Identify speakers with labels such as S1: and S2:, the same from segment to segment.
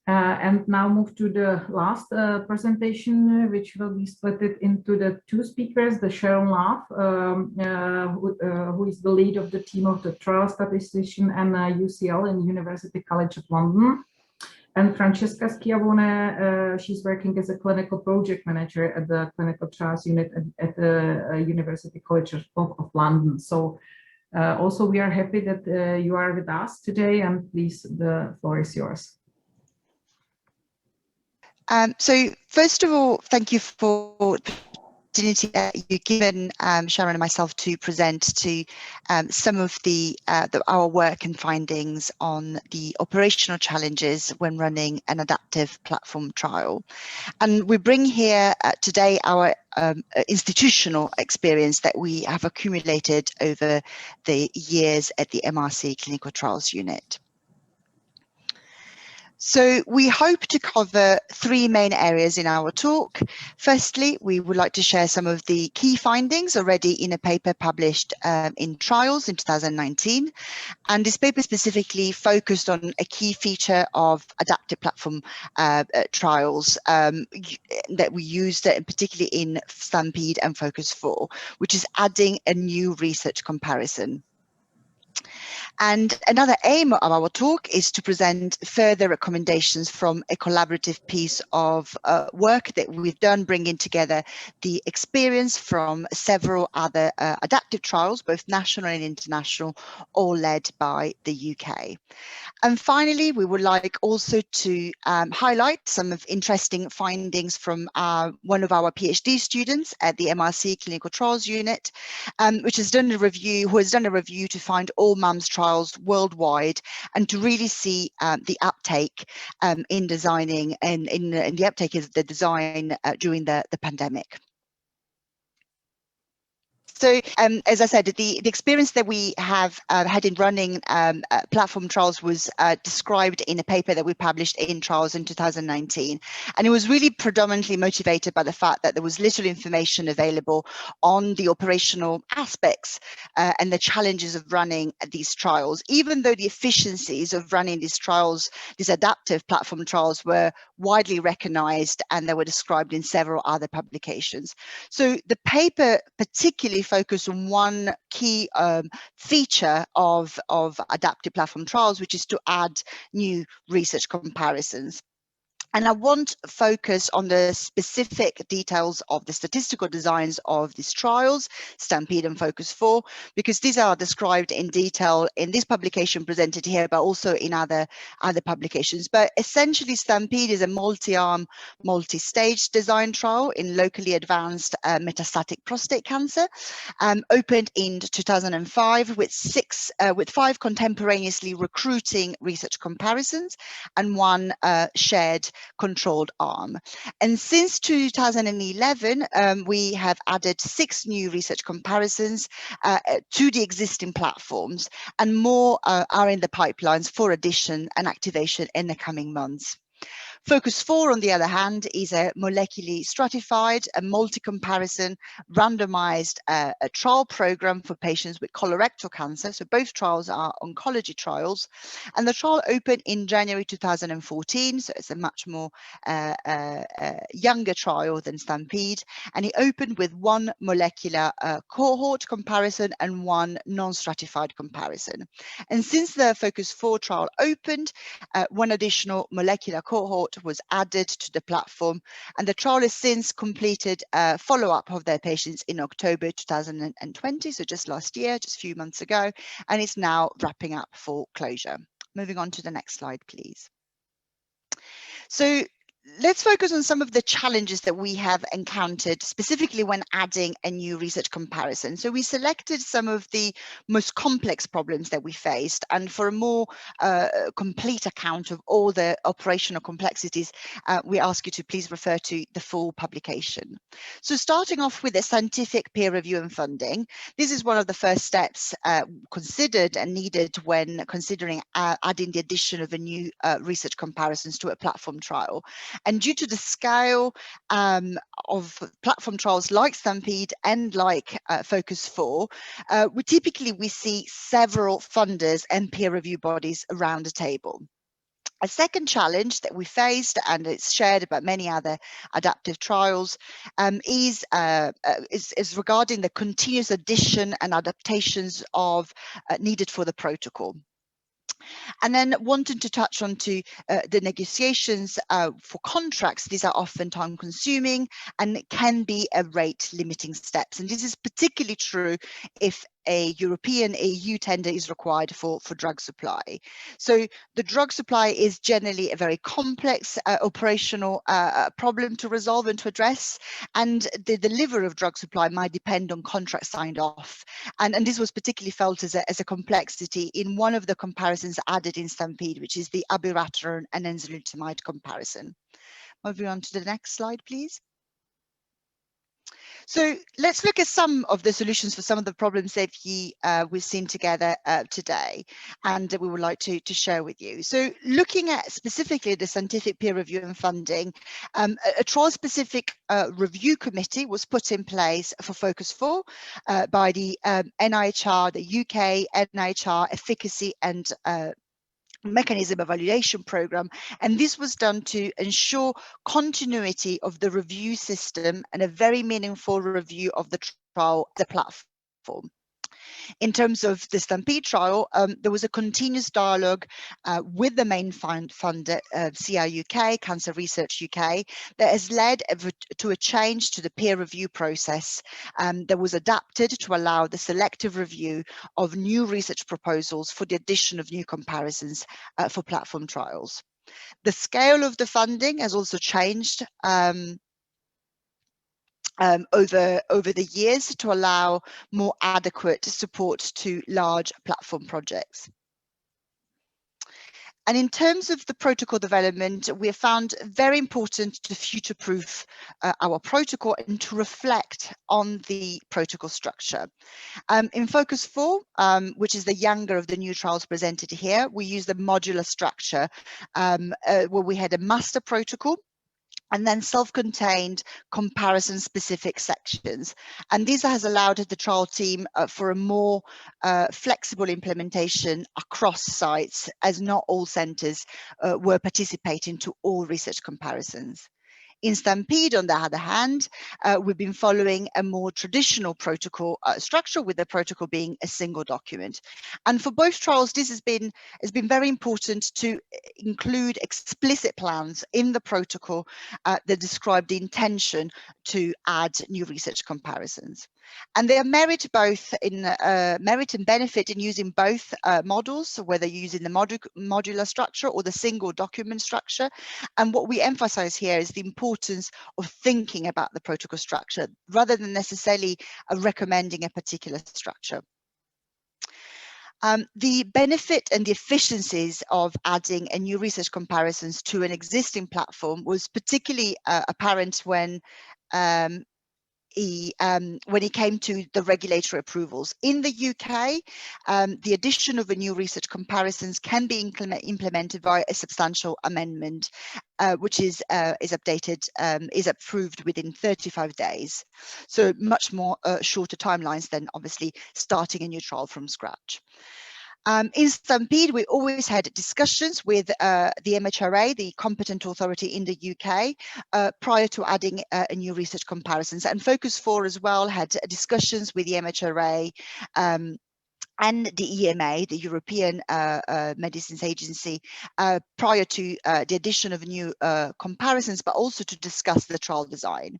S1: And now move to the last presentation, which will be split into the two speakers, the Schiavone S Love, who is the lead of the team of the trial statistician and UCL in University College of London. And Francesca Schiavone, she's working as a clinical project manager at the clinical trials unit at the University College of London. So also we are happy that you are with us today, and please, the floor is yours.
S2: So first of all, thank you for the opportunity that you've given Sharon and myself to present to some of our work and findings on the operational challenges when running an adaptive platform trial. And we bring here today our institutional experience that we have accumulated over the years at the MRC Clinical Trials Unit. So we hope to cover three main areas in our talk. Firstly, we would like to share some of the key findings already in a paper published in Trials in 2019. And this paper specifically focused on a key feature of adaptive platform trials that we used particularly in Stampede and Focus 4, which is adding a new research comparison. And another aim of our talk is to present further recommendations from a collaborative piece of work that we've done, bringing together the experience from several other adaptive trials, both national and international, all led by the UK. And finally, we would like also to highlight some of interesting findings from one of our PhD students at the MRC Clinical Trials Unit, who has done a review to find all MAMS trials worldwide and to really see the uptake in designing and in the uptake of the design during the pandemic. So, as I said, the experience that we have had in running platform trials was described in a paper that we published in Trials in 2019. And it was really predominantly motivated by the fact that there was little information available on the operational aspects and the challenges of running these trials, even though the efficiencies of running these trials, these adaptive platform trials, were widely recognized and they were described in several other publications. So the paper particularly focused on one key feature of adaptive platform trials, which is to add new research comparisons. And I won't focus on the specific details of the statistical designs of these trials, Stampede and Focus 4, because these are described in detail in this publication presented here, but also in other publications. But essentially, Stampede is a multi-arm, multi-stage design trial in locally advanced metastatic prostate cancer, opened in 2005 with 5 contemporaneously recruiting research comparisons and 1 shared controlled arm. And since 2011, we have added 6 new research comparisons to the existing platforms, and more are in the pipelines for addition and activation in the coming months. Focus 4, on the other hand, is a molecularly stratified, a multi-comparison, randomized a trial program for patients with colorectal cancer. So both trials are oncology trials. And the trial opened in January 2014, so it's a much more younger trial than Stampede. And it opened with 1 molecular cohort comparison and 1 non-stratified comparison. And since the Focus 4 trial opened, 1 additional molecular cohort was added to the platform, and the trial has since completed follow-up of their patients in October 2020, so just last year, just a few months ago, and it's now wrapping up for closure. Moving on to the next slide, please. So let's focus on some of the challenges that we have encountered, specifically when adding a new research comparison. So we selected some of the most complex problems that we faced, and for a more complete account of all the operational complexities, we ask you to please refer to the full publication. So starting off with the scientific peer review and funding, this is one of the first steps considered and needed when considering adding the addition of a new research comparisons to a platform trial. And due to the scale of platform trials like Stampede and like Focus 4, we see several funders and peer review bodies around the table. A second challenge that we faced, and it's shared by many other adaptive trials, is regarding the continuous addition and adaptations of needed for the protocol. And then wanting to touch on to the negotiations for contracts. These are often time consuming and can be a rate limiting steps. And this is particularly true if a European EU tender is required for drug supply. So the drug supply is generally a very complex operational problem to resolve and to address, and the delivery of drug supply might depend on contracts signed off. And this was particularly felt as a complexity in one of the comparisons added in Stampede, which is the abiraterone and enzalutamide comparison. Moving on to the next slide, please. So let's look at some of the solutions for some of the problems that we've seen together today, and we would like to share with you. So looking at specifically the scientific peer review and funding, a trial-specific review committee was put in place for Focus 4 by the NIHR, the UK NIHR Efficacy and Mechanism Evaluation Program, and this was done to ensure continuity of the review system and a very meaningful review of the trial, the platform. In terms of the Stampede trial, there was a continuous dialogue with the main funder, CI UK, Cancer Research UK, that has led to a change to the peer review process that was adapted to allow the selective review of new research proposals for the addition of new comparisons for platform trials. The scale of the funding has also changed over the years to allow more adequate support to large platform projects. And in terms of the protocol development, we have found very important to future-proof our protocol and to reflect on the protocol structure. In Focus 4, which is the younger of the new trials presented here, we used a modular structure where we had a master protocol and then self-contained comparison-specific sections. And this has allowed the trial team for a more flexible implementation across sites, as not all centres were participating to all research comparisons. In Stampede, on the other hand, we've been following a more traditional protocol structure, with the protocol being a single document. And for both trials, this has been very important to include explicit plans in the protocol that describe the intention to add new research comparisons. And there are merit and benefit in using both models, whether you're using the modular structure or the single document structure. And what we emphasize here is the importance of thinking about the protocol structure rather than necessarily recommending a particular structure. The benefit and the efficiencies of adding a new research comparisons to an existing platform was particularly apparent when it came to the regulatory approvals. In the UK, the addition of a new research comparisons can be implemented by a substantial amendment, which is approved within 35 days. So much more shorter timelines than obviously starting a new trial from scratch. In Stampede, we always had discussions with the MHRA, the competent authority in the UK, prior to adding a new research comparisons. And Focus 4 as well had discussions with the MHRA and the EMA, the European Medicines Agency, prior to the addition of new comparisons, but also to discuss the trial design.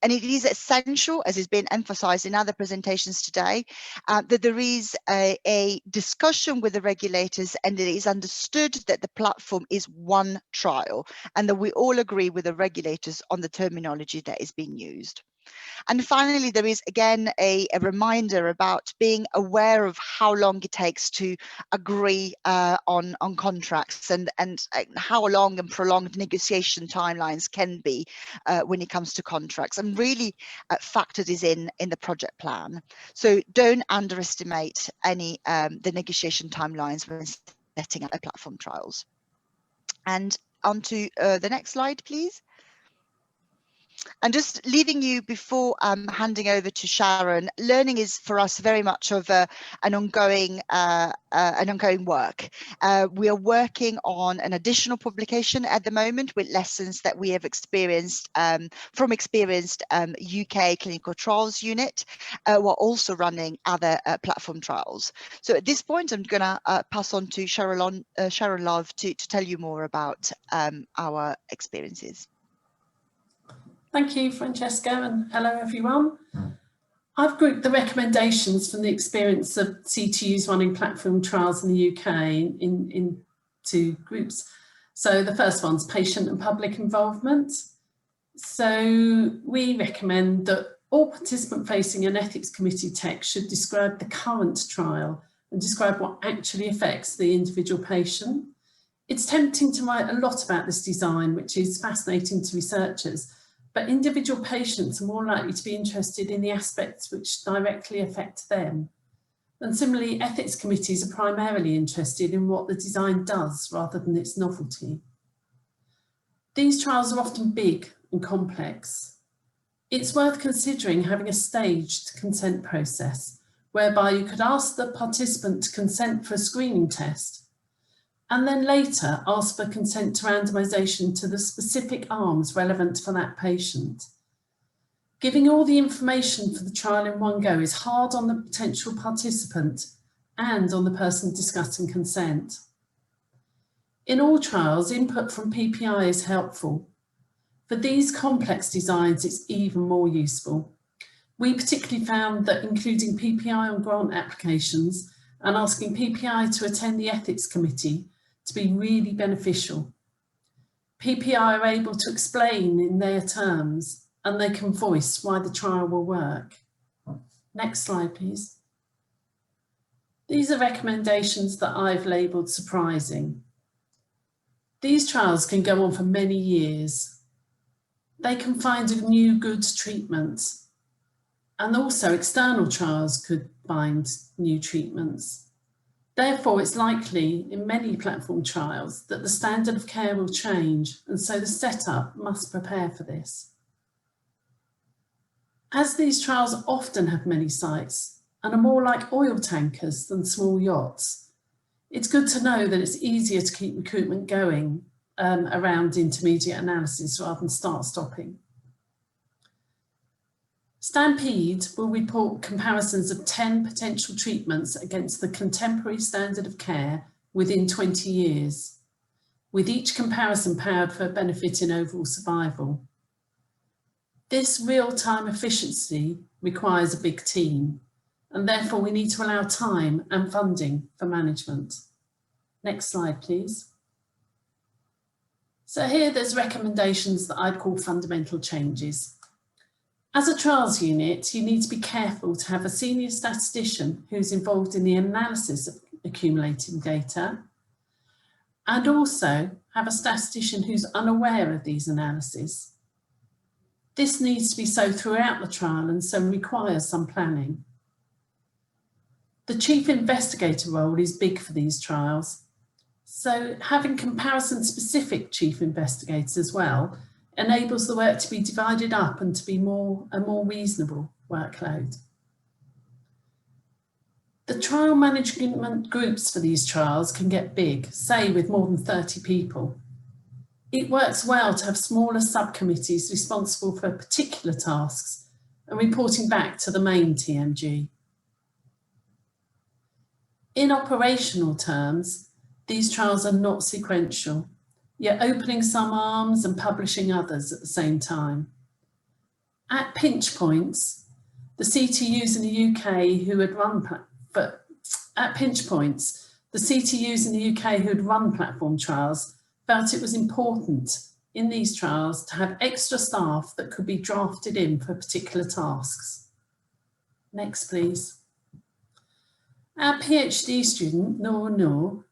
S2: And it is essential, as has been emphasized in other presentations today, that there is a discussion with the regulators and it is understood that the platform is one trial and that we all agree with the regulators on the terminology that is being used. And finally, there is again a reminder about being aware of how long it takes to agree on contracts and how long and prolonged negotiation timelines can be when it comes to contracts, and really factor this in the project plan. So don't underestimate any the negotiation timelines when setting up platform trials. And on to the next slide, please. And just leaving you before handing over to Sharon, learning is for us very much of an ongoing work. We are working on an additional publication at the moment with lessons that we have experienced from experienced UK clinical trials unit, while also running other platform trials. So at this point, I'm going to pass on to Sharon Love to tell you more about our experiences.
S3: Thank you, Francesca, and hello everyone. I've grouped the recommendations from the experience of CTUs running platform trials in the UK into groups. So the first one's patient and public involvement. So we recommend that all participant-facing and ethics committee text should describe the current trial and describe what actually affects the individual patient. It's tempting to write a lot about this design, which is fascinating to researchers, but individual patients are more likely to be interested in the aspects which directly affect them. And similarly, ethics committees are primarily interested in what the design does rather than its novelty. These trials are often big and complex. It's worth considering having a staged consent process, whereby you could ask the participant to consent for a screening test, and then later ask for consent to randomisation to the specific arms relevant for that patient. Giving all the information for the trial in one go is hard on the potential participant and on the person discussing consent. In all trials, input from PPI is helpful. For these complex designs, it's even more useful. We particularly found that including PPI on grant applications and asking PPI to attend the ethics committee to be really beneficial. PPI are able to explain in their terms and they can voice why the trial will work. Next slide, please. These are recommendations that I've labelled surprising. These trials can go on for many years. They can find a new good treatment, and also external trials could find new treatments. Therefore, it's likely in many platform trials that the standard of care will change, and so the setup must prepare for this. As these trials often have many sites and are more like oil tankers than small yachts, it's good to know that it's easier to keep recruitment going around intermediate analysis rather than start-stopping. Stampede will report comparisons of 10 potential treatments against the contemporary standard of care within 20 years, with each comparison powered for a benefit in overall survival. This real-time efficiency requires a big team, and therefore we need to allow time and funding for management. Next slide, please. So here there's recommendations that I'd call fundamental changes. As a trials unit, you need to be careful to have a senior statistician who's involved in the analysis of accumulating data, and also have a statistician who's unaware of these analyses. This needs to be so throughout the trial and so requires some planning. The chief investigator role is big for these trials, so having comparison-specific chief investigators as well enables the work to be divided up and to be a more reasonable workload. The trial management groups for these trials can get big, say with more than 30 people. It works well to have smaller subcommittees responsible for particular tasks and reporting back to the main TMG. In operational terms, these trials are not sequential, yet opening some arms and publishing others at the same time. At pinch points, the CTUs in the UK who had run platform trials felt it was important in these trials to have extra staff that could be drafted in for particular tasks. Next, please. Our PhD student, Noor,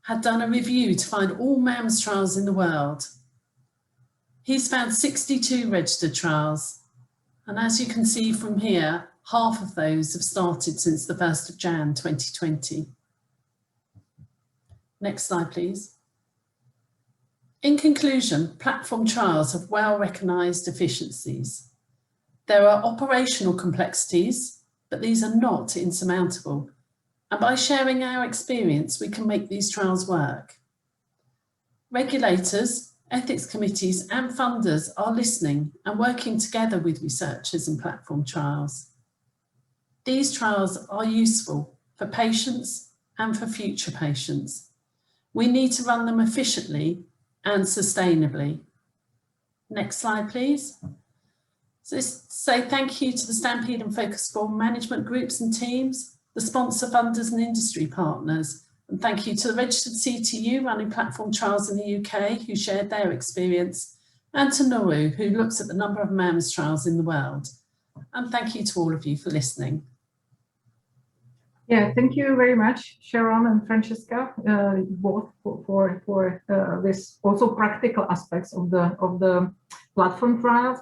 S3: had done a review to find all MAMS trials in the world. He's found 62 registered trials, and as you can see from here, half of those have started since the 1st of Jan 2020. Next slide, please. In conclusion, platform trials have well recognised deficiencies. There are operational complexities, but these are not insurmountable. And by sharing our experience, we can make these trials work. Regulators, ethics committees and funders are listening and working together with researchers in platform trials. These trials are useful for patients and for future patients. We need to run them efficiently and sustainably. Next slide, please. So say thank you to the Stampede and Focus Forum management groups and teams, the sponsor funders and industry partners, and thank you to the registered CTU running platform trials in the UK who shared their experience, and to Nauru who looks at the number of MAMS trials in the world. And thank you to all of you for listening.
S1: Yeah, thank you very much, Sharon and Francesca, both for this also practical aspects of the platform trials.